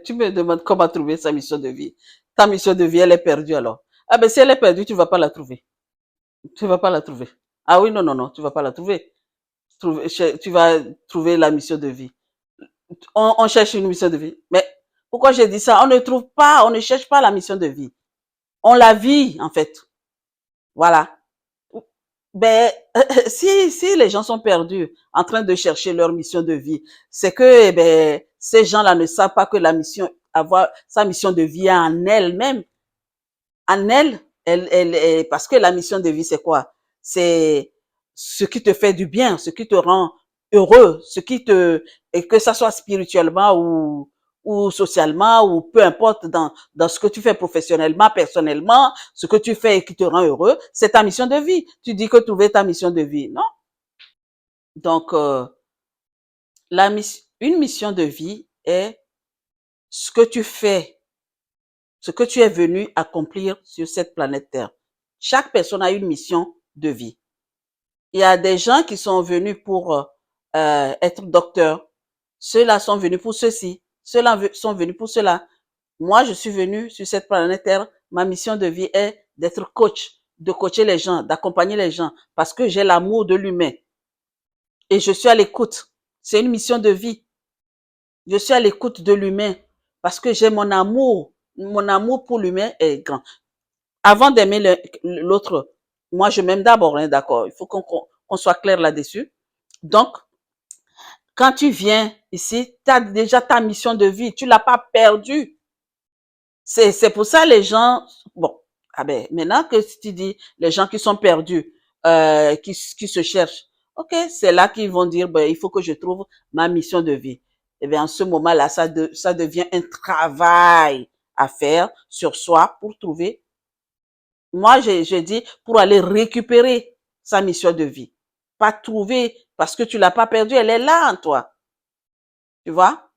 Tu me demandes comment trouver sa mission de vie. Ta mission de vie, elle est perdue alors. Ah ben si elle est perdue, tu vas pas la trouver. Tu vas pas la trouver. Ah oui, non, non, non, tu vas pas la trouver. Tu vas trouver la mission de vie. On cherche une mission de vie. Mais pourquoi j'ai dit ça? On ne trouve pas, on ne cherche pas la mission de vie. On la vit, en fait. Voilà. Ben, si les gens sont perdus en train de chercher leur mission de vie, c'est que, eh ben, ces gens-là ne savent pas que la mission, avoir sa mission de vie en elle-même, en parce que la mission de vie, c'est quoi? C'est ce qui te fait du bien, ce qui te rend heureux, et que ça soit spirituellement ou socialement, ou peu importe dans ce que tu fais professionnellement, personnellement, ce que tu fais et qui te rend heureux, c'est ta mission de vie. Tu dis que trouver ta mission de vie, non? Donc, une mission de vie est ce que tu fais, ce que tu es venu accomplir sur cette planète Terre. Chaque personne a une mission de vie. Il y a des gens qui sont venus pour être docteurs. Ceux-là sont venus pour ceci. Ceux-là sont venus pour cela. Moi, je suis venu sur cette planète Terre. Ma mission de vie est d'être coach, de coacher les gens, d'accompagner les gens, parce que j'ai l'amour de l'humain et je suis à l'écoute. C'est une mission de vie. Je suis à l'écoute de l'humain parce que j'ai mon amour. Mon amour pour l'humain est grand. Avant d'aimer l'autre, moi, je m'aime d'abord, hein, d'accord. Il faut qu'on soit clair là-dessus. Donc, quand tu viens ici, tu as déjà ta mission de vie. Tu l'as pas perdue. C'est pour ça les gens, bon, ah ben, maintenant que tu dis les gens qui sont perdus, qui se cherchent, ok, c'est là qu'ils vont dire, ben, il faut que je trouve ma mission de vie. Et bien, en ce moment-là, ça devient un travail à faire sur soi pour trouver. Moi, j'ai dit pour aller récupérer sa mission de vie. Pas trouver parce que tu l'as pas perdue, elle est là en toi. Tu vois?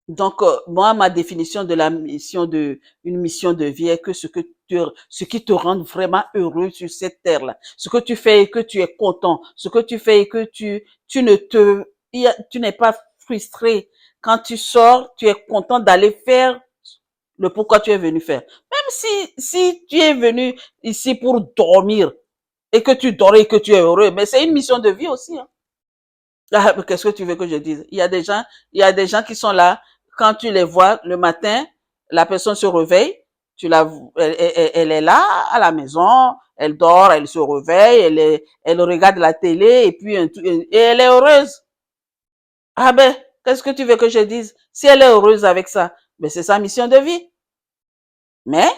Donc, moi, ma définition de une mission de vie est que ce qui te rend vraiment heureux sur cette terre-là, ce que tu fais et que tu es content, ce que tu fais et que tu ne te, tu n'es pas frustré. Quand tu sors, tu es content d'aller faire le pourquoi tu es venu faire. Même si tu es venu ici pour dormir et que tu dors et que tu es heureux, mais c'est une mission de vie aussi, hein. Ah, qu'est-ce que tu veux que je dise? Il y a des gens qui sont là. Quand tu les vois le matin, la personne se réveille. Elle est là à la maison. Elle dort, elle se réveille, elle regarde la télé et puis et elle est heureuse. Ah ben, qu'est-ce que tu veux que je dise? Si elle est heureuse avec ça, ben c'est sa mission de vie. Mais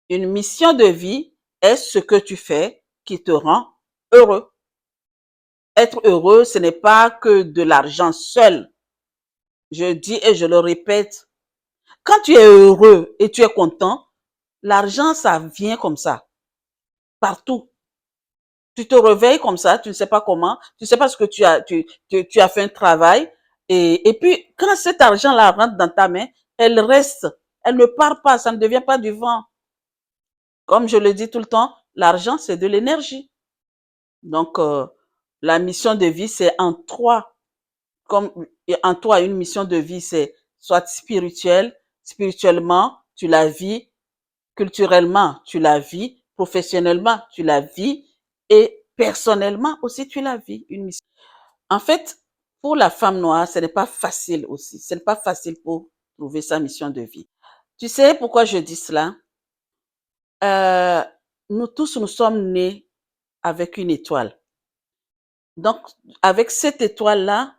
une mission de vie est ce que tu fais qui te rend heureux. Être heureux, ce n'est pas que de l'argent seul. Je dis et je le répète, quand tu es heureux et tu es content, l'argent, ça vient comme ça, partout. Tu te réveilles comme ça, tu ne sais pas comment, tu ne sais pas ce que tu as fait un travail. Et puis, quand cet argent-là rentre dans ta main, elle reste, elle ne part pas, ça ne devient pas du vent. Comme je le dis tout le temps, l'argent, c'est de l'énergie. Donc, la mission de vie, c'est en toi. Comme en toi, une mission de vie, c'est soit spirituelle, spirituellement, tu la vis, culturellement, tu la vis, professionnellement, tu la vis, et personnellement aussi, tu la vis, une mission. En fait, pour la femme noire, ce n'est pas facile aussi. Ce n'est pas facile pour trouver sa mission de vie. Tu sais pourquoi je dis cela? Euh, nous tous, nous sommes nés avec une étoile. Donc, avec cette étoile-là,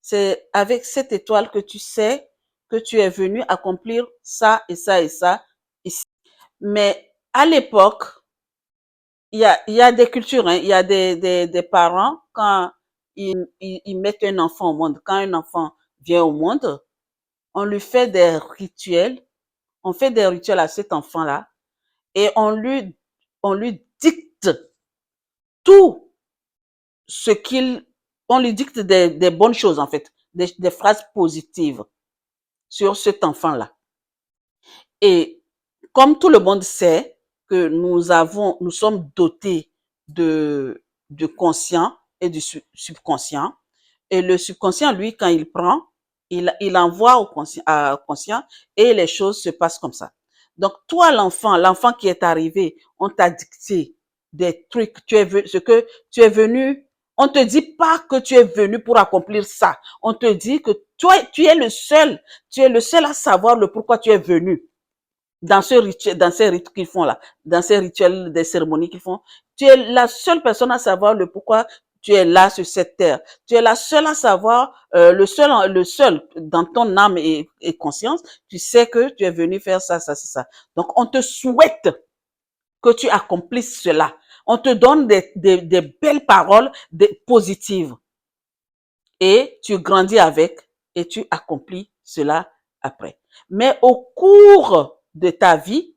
c'est avec cette étoile que tu sais que tu es venu accomplir ça et ça et ça ici. Mais à l'époque, il y a des cultures, hein, il y a des parents, quand ils mettent un enfant au monde, quand un enfant vient au monde, on lui fait des rituels, on fait des rituels à cet enfant-là et on lui dicte tout ce qu'il, on lui dicte des bonnes choses en fait, des phrases positives sur cet enfant-là. Et comme tout le monde sait que nous sommes dotés de conscient et du subconscient, et le subconscient, lui, quand il prend, il envoie au conscient et les choses se passent comme ça. Donc, toi, l'enfant qui est arrivé, on t'a dicté des trucs, ce que tu es venu, on te dit pas que tu es venu pour accomplir ça. On te dit que toi, tu es le seul à savoir le pourquoi tu es venu dans ce rituel, dans ces rites qu'ils font là, dans ces rituels des cérémonies qu'ils font. Tu es la seule personne à savoir le pourquoi tu es là sur cette terre. Tu es la seule à savoir, le seul dans ton âme et conscience, tu sais que tu es venu faire ça, ça, ça. Donc, on te souhaite que tu accomplisses cela. On te donne des belles paroles positives. Et tu grandis avec et tu accomplis cela après. Mais au cours de ta vie,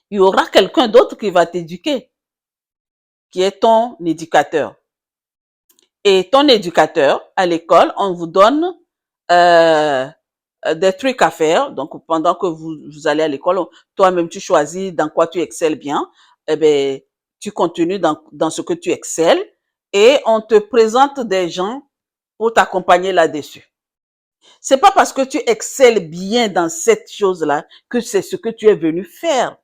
il y aura quelqu'un d'autre qui va t'éduquer, qui est ton éducateur. Et ton éducateur, à l'école, on vous donne des trucs à faire. Donc, pendant que vous allez à l'école, toi-même, tu choisis dans quoi tu excelles bien. Eh ben, tu continues dans ce que tu excelles et on te présente des gens pour t'accompagner là-dessus. C'est pas parce que tu excelles bien dans cette chose-là que c'est ce que tu es venu faire.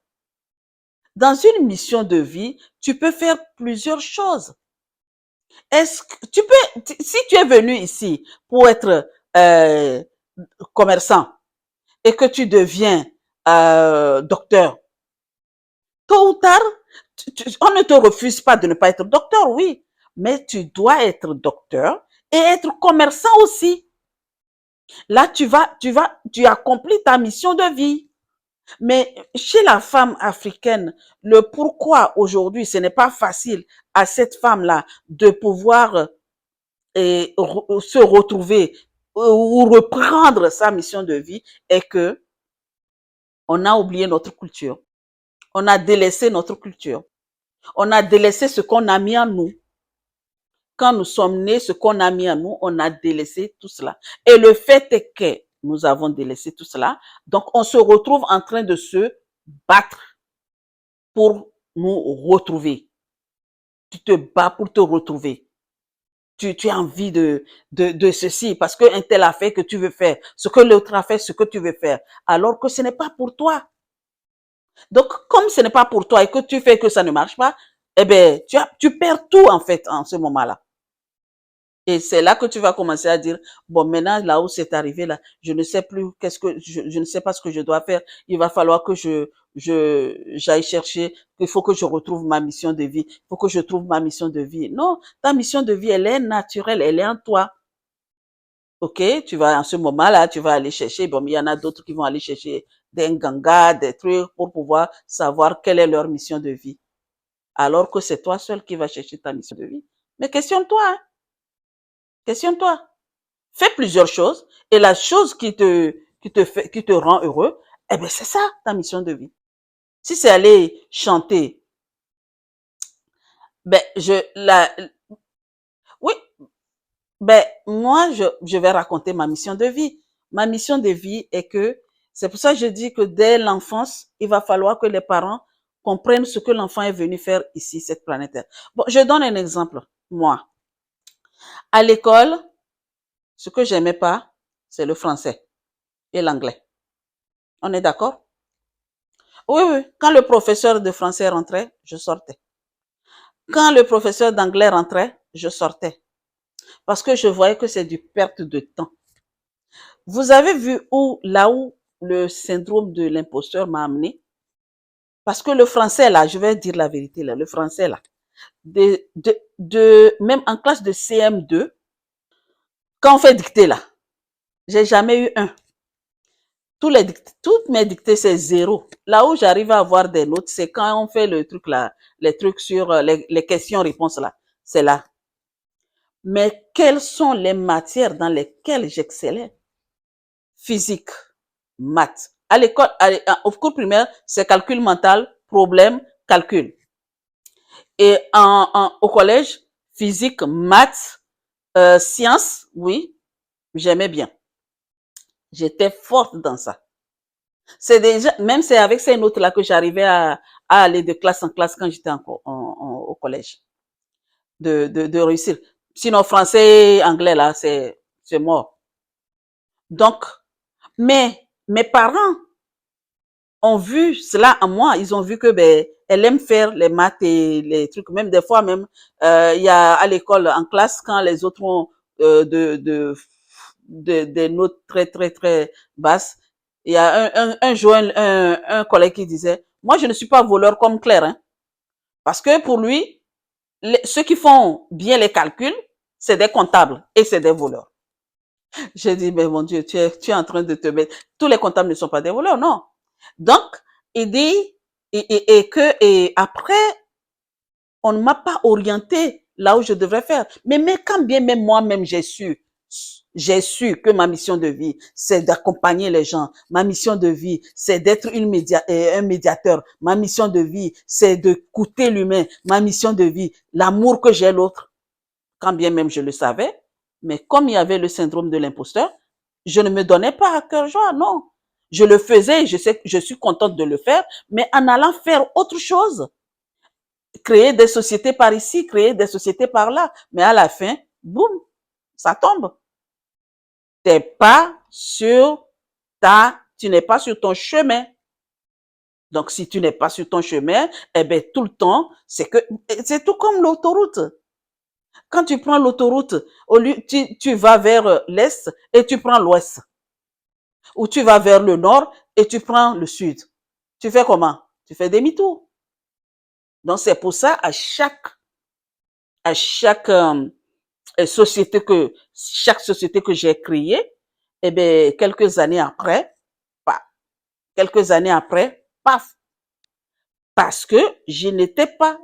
Dans une mission de vie, tu peux faire plusieurs choses. Est-ce que tu peux, si tu es venu ici pour être commerçant et que tu deviens docteur, tôt ou tard, on ne te refuse pas de ne pas être docteur, oui, mais tu dois être docteur et être commerçant aussi. Là, tu accomplis ta mission de vie. Mais chez la femme africaine, le pourquoi aujourd'hui, ce n'est pas facile à cette femme-là de pouvoir se retrouver ou reprendre sa mission de vie est que on a oublié notre culture. On a délaissé notre culture. On a délaissé ce qu'on a mis en nous. Quand nous sommes nés, ce qu'on a mis en nous, on a délaissé tout cela. Et le fait est que nous avons délaissé tout cela. Donc, on se retrouve en train de se battre pour nous retrouver. Tu te bats pour te retrouver. Tu as envie de ceci parce qu'un tel a fait que tu veux faire. Ce que l'autre a fait, ce que tu veux faire. Alors que ce n'est pas pour toi. Donc, comme ce n'est pas pour toi et que tu fais que ça ne marche pas, eh ben, tu perds tout en fait en ce moment-là. Et c'est là que tu vas commencer à dire, bon, maintenant, là où c'est arrivé, là, je ne sais plus je ne sais pas ce que je dois faire. Il va falloir que j'aille chercher, il faut que je retrouve ma mission de vie. Il faut que je trouve ma mission de vie. Non, ta mission de vie, elle est naturelle, elle est en toi. OK? Tu vas, en ce moment-là, tu vas aller chercher, bon, il y en a d'autres qui vont aller chercher des gangas, des trucs pour pouvoir savoir quelle est leur mission de vie. Alors que c'est toi seul qui vas chercher ta mission de vie. Mais questionne-toi, hein? Questionne-toi. Fais plusieurs choses et la chose qui te rend heureux, eh ben, c'est ça, ta mission de vie. Si c'est aller chanter, ben, oui, ben, moi, je vais raconter ma mission de vie. Ma mission de vie est que, c'est pour ça que je dis que dès l'enfance, il va falloir que les parents comprennent ce que l'enfant est venu faire ici, cette planète Terre. Bon, je donne un exemple. Moi, à l'école, ce que j'aimais pas, c'est le français et l'anglais. On est d'accord? Oui, oui. Quand le professeur de français rentrait, je sortais. Quand le professeur d'anglais rentrait, je sortais. Parce que je voyais que c'est du perte de temps. Vous avez vu là où le syndrome de l'imposteur m'a amené? Parce que le français, là, je vais dire la vérité, là, le français, là, même en classe de CM2, quand on fait dicter, là, j'ai jamais eu un. Toutes mes dictées, c'est 0. Là où j'arrive à avoir des notes, c'est quand on fait le truc là, les trucs sur les questions-réponses là. C'est là. Mais quelles sont les matières dans lesquelles j'excellais? Physique, maths. À l'école, au cours primaire, c'est calcul mental, problème, calcul. Et au collège, physique, maths, sciences, oui, j'aimais bien. J'étais forte dans ça. C'est déjà, même c'est avec ces notes-là que j'arrivais à aller de classe en classe quand j'étais au collège, de réussir. Sinon, français, anglais, là, c'est mort. Donc, mais mes parents ont vu cela en moi. Ils ont vu que ben, elle aime faire les maths et les trucs. Même des fois, même il y a à l'école en classe quand les autres ont des notes très très très basses. Il y a un jour un collègue qui disait, moi je ne suis pas voleur comme Claire, hein, parce que pour lui, ceux qui font bien les calculs, c'est des comptables et c'est des voleurs. J'ai dit, mais mon Dieu, tu es en train de te mettre. Tous les comptables ne sont pas des voleurs, non. Donc, il dit, et après, on ne m'a pas orienté là où je devrais faire. Mais quand bien même moi-même j'ai su que ma mission de vie, c'est d'accompagner les gens. Ma mission de vie, c'est d'être un médiateur. Ma mission de vie, c'est de coûter l'humain. Ma mission de vie, l'amour que j'ai l'autre, quand bien même je le savais. Mais comme il y avait le syndrome de l'imposteur, je ne me donnais pas à cœur joie, non. Je le faisais, je suis contente de le faire, mais en allant faire autre chose, créer des sociétés par ici, créer des sociétés par là, mais à la fin, boum, ça tombe. T'es pas sur tu n'es pas sur ton chemin. Donc, si tu n'es pas sur ton chemin, eh ben, tout le temps, c'est tout comme l'autoroute. Quand tu prends l'autoroute, au lieu, tu vas vers l'est et tu prends l'ouest. Ou tu vas vers le nord et tu prends le sud. Tu fais comment? Tu fais demi-tour. Donc, c'est pour ça, à chaque chaque société que j'ai créée, eh bien, quelques années après, paf, parce que je n'étais pas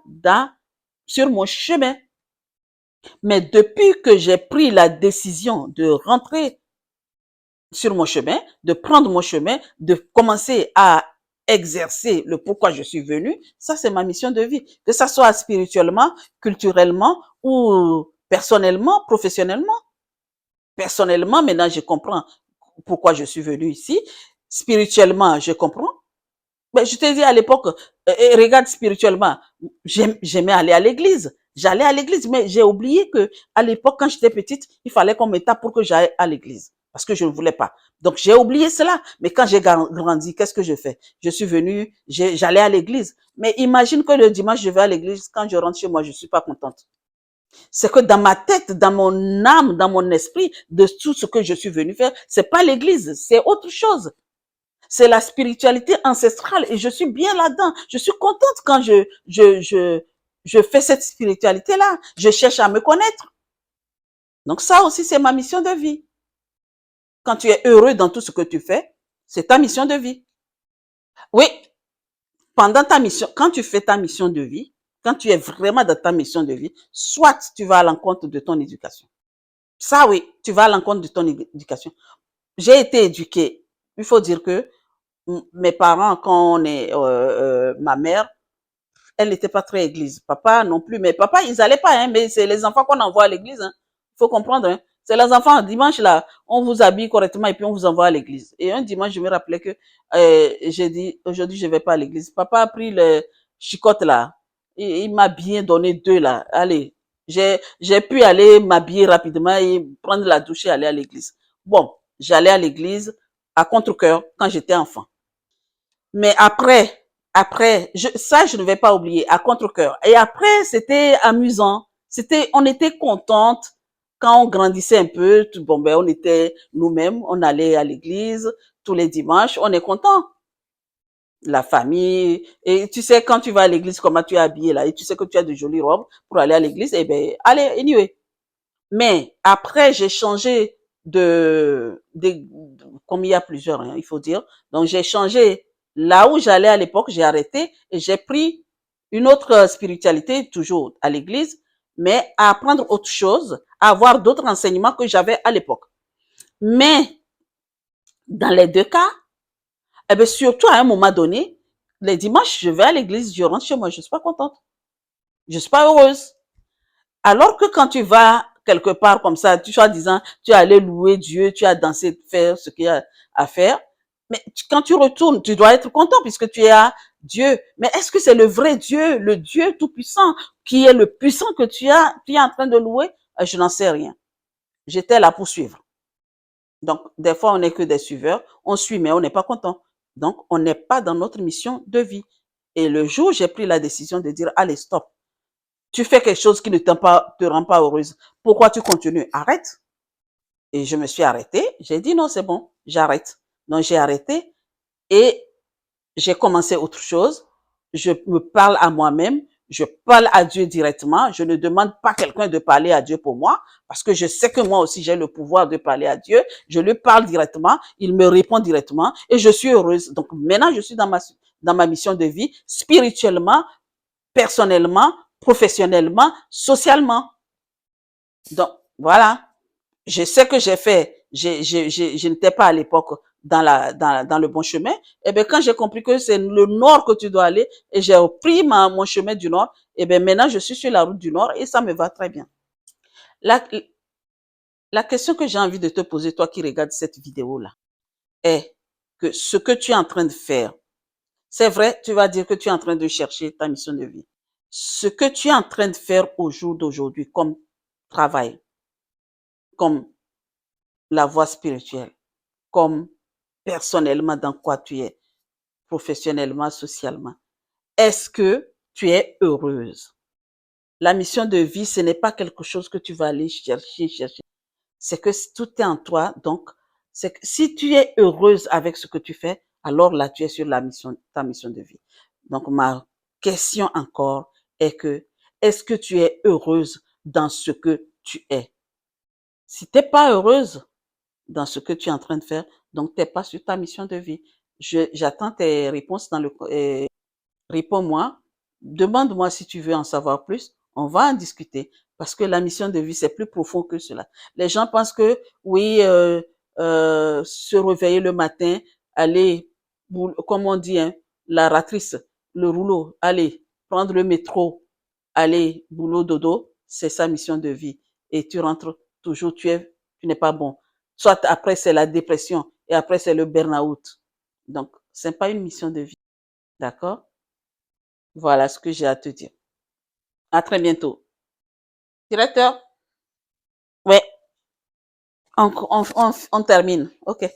sur mon chemin. Mais depuis que j'ai pris la décision de rentrer sur mon chemin, de prendre mon chemin, de commencer à exercer le pourquoi je suis venue, ça c'est ma mission de vie. Que ça soit spirituellement, culturellement ou personnellement, professionnellement. Personnellement, maintenant je comprends pourquoi je suis venue ici. Spirituellement, je comprends. Mais je te dis à l'époque, regarde spirituellement, j'aimais aller à l'église. J'allais à l'église, mais j'ai oublié que à l'époque, quand j'étais petite, il fallait qu'on m'étape pour que j'aille à l'église. Parce que je ne voulais pas. Donc, j'ai oublié cela. Mais quand j'ai grandi, qu'est-ce que je fais? Je suis venue, j'allais à l'église. Mais imagine que le dimanche, je vais à l'église. Quand je rentre chez moi, je suis pas contente. C'est que dans ma tête, dans mon âme, dans mon esprit, de tout ce que je suis venue faire, c'est pas l'église, c'est autre chose. C'est la spiritualité ancestrale et je suis bien là-dedans. Je suis contente quand je fais cette spiritualité-là. Je cherche à me connaître. Donc ça aussi, c'est ma mission de vie. Quand tu es heureux dans tout ce que tu fais, c'est ta mission de vie. Oui, pendant ta mission, quand tu fais ta mission de vie, quand tu es vraiment dans ta mission de vie, soit tu vas à l'encontre de ton éducation. Ça, oui, tu vas à l'encontre de ton éducation. J'ai été éduquée. Il faut dire que mes parents, quand on est ma mère, elle n'était pas très église. Papa non plus, mais papa, ils allaient pas, hein, mais c'est les enfants qu'on envoie à l'église. Hein. Faut comprendre. Hein. C'est les enfants, dimanche là, on vous habille correctement et puis on vous envoie à l'église. Et un dimanche, je me rappelais que j'ai dit, aujourd'hui, je vais pas à l'église. Papa a pris le chicotte là. Il m'a bien donné deux là. Allez, j'ai pu aller m'habiller rapidement et prendre la douche et aller à l'église. Bon, j'allais à l'église à contre-cœur quand j'étais enfant. Mais après, ça, je ne vais pas oublier, à contre-cœur. Et après, c'était amusant. On était contente quand on grandissait un peu. Bon, ben, on était nous-mêmes, on allait à l'église tous les dimanches, on est content. La famille, et tu sais, quand tu vas à l'église, comment tu es habillé là, et tu sais que tu as de jolies robes pour aller à l'église, eh ben, allez, anyway. Mais après, j'ai changé comme il y a plusieurs, hein, il faut dire. Donc, j'ai changé là où j'allais à l'époque, j'ai arrêté et j'ai pris une autre spiritualité, toujours à l'église, mais à apprendre autre chose, à avoir d'autres enseignements que j'avais à l'époque. Mais, dans les deux cas, eh bien, surtout à un moment donné, les dimanches, je vais à l'église, je rentre chez moi, je suis pas contente. Je suis pas heureuse. Alors que quand tu vas quelque part comme ça, tu sois disant, tu es allé louer Dieu, tu as dansé, faire ce qu'il y a à faire. Mais quand tu retournes, tu dois être content puisque tu es à Dieu. Mais est-ce que c'est le vrai Dieu, le Dieu tout-puissant, qui est le puissant que tu es en train de louer? Je n'en sais rien. J'étais là pour suivre. Donc, des fois, on n'est que des suiveurs, on suit, mais on n'est pas content. Donc, on n'est pas dans notre mission de vie. Et le jour où j'ai pris la décision de dire, allez, stop, tu fais quelque chose qui ne te rend pas heureuse, pourquoi tu continues? Arrête. Et je me suis arrêtée, j'ai dit non, c'est bon, j'arrête. Donc, j'ai arrêté et j'ai commencé autre chose. Je me parle à moi-même, je parle à Dieu directement. Je ne demande pas à quelqu'un de parler à Dieu pour moi, parce que je sais que moi aussi j'ai le pouvoir de parler à Dieu. Je lui parle directement, il me répond directement et je suis heureuse. Donc maintenant, je suis dans ma mission de vie, spirituellement, personnellement, professionnellement, socialement. Donc voilà. Je sais que j'ai fait, je n'étais pas à l'époque dans le bon chemin. Et bien, quand j'ai compris que c'est le nord que tu dois aller, et j'ai pris mon chemin du nord, et bien maintenant, je suis sur la route du nord et ça me va très bien. La, la question que j'ai envie de te poser, toi qui regardes cette vidéo-là, est que ce que tu es en train de faire, c'est vrai, tu vas dire que tu es en train de chercher ta mission de vie. Ce que tu es en train de faire au jour d'aujourd'hui comme travail, comme la voie spirituelle, comme personnellement dans quoi tu es, professionnellement, socialement. Est-ce que tu es heureuse? La mission de vie, ce n'est pas quelque chose que tu vas aller chercher. C'est que tout est en toi. Donc, c'est que si tu es heureuse avec ce que tu fais, alors là, tu es sur ta mission de vie. Donc, ma question encore est que, est-ce que tu es heureuse dans ce que tu es? Si tu n'es pas heureuse dans ce que tu es en train de faire, donc tu n'es pas sur ta mission de vie. J'attends tes réponses réponds-moi, demande-moi si tu veux en savoir plus, on va en discuter parce que la mission de vie, c'est plus profond que cela. Les gens pensent que oui, se réveiller le matin, aller, comme on dit, hein, la ratrice, le rouleau, aller prendre le métro, aller boulot dodo, c'est sa mission de vie. Et tu rentres toujours, tu n'es pas bon. Soit après c'est la dépression et après c'est le burn-out. Donc, c'est pas une mission de vie. D'accord? Voilà ce que j'ai à te dire. À très bientôt. Directeur? Ouais, on termine. OK.